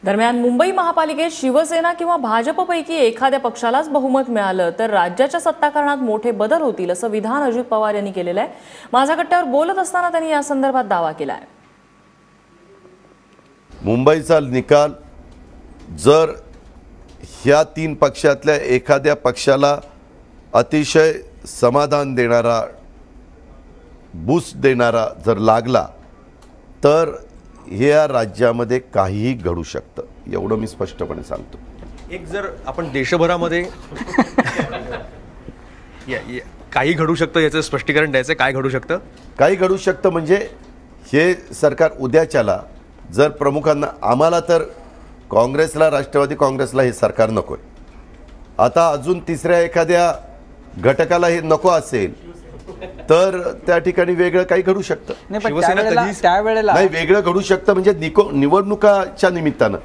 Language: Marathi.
दरम्यान मुंबई महापालिकेत शिवसेना किंवा भाजपपैकी एखाद्या पक्षालाच बहुमत मिळालं तर राज्याच्या सत्ताकारणात मोठे बदल होतील असं विधान अजित पवार यांनी केलेलं आहे। माझा कट्ट्यावर बोलत असताना त्यांनी या संदर्भात दावा केला आहे। मुंबईचा निकाल जर ह्या तीन पक्षातल्या एखाद्या पक्षाला अतिशय समाधान देणारा बूस्ट देणारा जर लागला तर या राज्यामध्ये काहीही घडू शकतं एवढं मी स्पष्टपणे सांगतो। एक जर आपण देशभरामध्ये काही घडू शकतं याचं स्पष्टीकरण द्यायचं, काय घडू शकतं? काही घडू शकतं म्हणजे हे सरकार उद्याच्याला जर प्रमुखांना, आम्हाला तर काँग्रेसला, राष्ट्रवादी काँग्रेसला हे सरकार नकोय, आता अजून तिसऱ्या एखाद्या घटकाला हे नको असेल तर त्या ठिकाणी वेगळं काही घडू शकतं। त्यावेळेला नाही, वेगळं घडू शकतं म्हणजे निवडणुकाच्या निमित्तानं।